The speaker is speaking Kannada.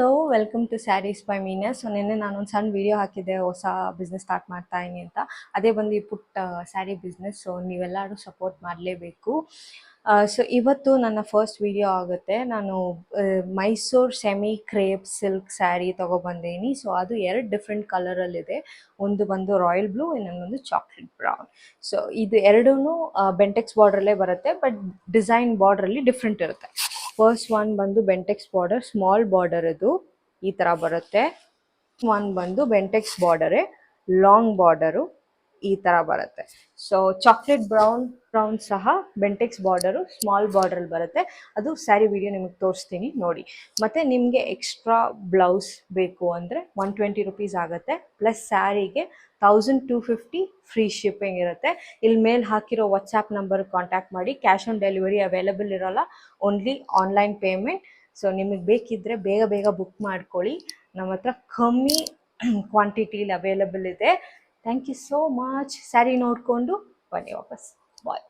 Hello, welcome to sarees by Meenas. So ನಿನ್ನೆ ನಾನೊಂದು ಸಣ್ಣ ವಿಡಿಯೋ ಹಾಕಿದ್ದೆ ಹೊಸ ಬಿಸ್ನೆಸ್ ಸ್ಟಾರ್ಟ್ ಮಾಡ್ತಾ ಇದೀನಿ ಅಂತ. ಅದೇ ಬಂದು ಈ ಪುಟ್ಟ ಸ್ಯಾರಿ ಬಿಸ್ನೆಸ್. ಸೊ ನೀವೆಲ್ಲರೂ ಸಪೋರ್ಟ್ ಮಾಡಲೇಬೇಕು. ಸೊ ಇವತ್ತು ನನ್ನ ಫಸ್ಟ್ ವಿಡಿಯೋ ಆಗುತ್ತೆ. ನಾನು Mysuru semi crepe silk saree ತೊಗೊಬಂದೀನಿ. ಸೊ ಅದು ಎರಡು ಡಿಫ್ರೆಂಟ್ ಕಲರಲ್ಲಿದೆ. ಒಂದು ಬಂದು ರಾಯಲ್ ಬ್ಲೂ, ಇನ್ನೊಂದು ಚಾಕ್ಲೇಟ್ ಬ್ರೌನ್. ಸೊ ಇದು ಎರಡೂ ಬೆಂಟೆಕ್ಸ್ ಬಾರ್ಡ್ರಲ್ಲೇ ಬರುತ್ತೆ, ಬಟ್ ಡಿಸೈನ್ ಬಾರ್ಡ್ರಲ್ಲಿ ಡಿಫ್ರೆಂಟ್ ಇರುತ್ತೆ. ಫಸ್ಟ್ ಒನ್ ಬಂದು ಬೆಂಟೆಕ್ಸ್ ಬಾರ್ಡರ್, ಸ್ಮಾಲ್ ಬಾರ್ಡರ್ ಇದು ಈ ಥರ ಬರುತ್ತೆ. ಒನ್ ಬಂದು ಬೆಂಟೆಕ್ಸ್ ಬಾರ್ಡರೇ, ಲಾಂಗ್ ಬಾರ್ಡರು ಈ ಥರ ಬರುತ್ತೆ. ಸೊ ಚಾಕ್ಲೇಟ್ ಬ್ರೌನ್ ಸಹ ಬೆಂಟೆಕ್ಸ್ ಬಾರ್ಡರು ಸ್ಮಾಲ್ ಬಾರ್ಡರಲ್ಲಿ ಬರುತ್ತೆ. ಅದು ಸ್ಯಾರಿ ವಿಡಿಯೋ ನಿಮಗೆ ತೋರಿಸ್ತೀನಿ ನೋಡಿ. ಮತ್ತು ನಿಮಗೆ ಎಕ್ಸ್ಟ್ರಾ ಬ್ಲೌಸ್ ಬೇಕು ಅಂದರೆ 120 ರುಪೀಸ್ ಆಗುತ್ತೆ. ಪ್ಲಸ್ ಸ್ಯಾರಿಗೆ 1250 ಫ್ರೀ ಶಿಪ್ಪಿಂಗ್ ಇರುತ್ತೆ. ಇಲ್ಲಿ ಮೇಲೆ ಹಾಕಿರೋ ವಾಟ್ಸ್ಯಾಪ್ ನಂಬರ್ ಕಾಂಟ್ಯಾಕ್ಟ್ ಮಾಡಿ. ಕ್ಯಾಶ್ ಆನ್ ಡೆಲಿವರಿ ಅವೈಲಬಲ್ ಇರೋಲ್ಲ, ಓನ್ಲಿ ಆನ್ಲೈನ್ ಪೇಮೆಂಟ್. ಸೊ ನಿಮಗೆ ಬೇಕಿದ್ದರೆ ಬೇಗ ಬುಕ್ ಮಾಡ್ಕೊಳ್ಳಿ. ನಮ್ಮ ಹತ್ರ ಕಮ್ಮಿ ಕ್ವಾಂಟಿಟಿಲಿ ಅವೈಲಬಲ್ ಇದೆ. Thank you so much. Sari ನೋಡಿಕೊಂಡು ಬನ್ನಿ ವಾಪಸ್. ಬಾಯ್.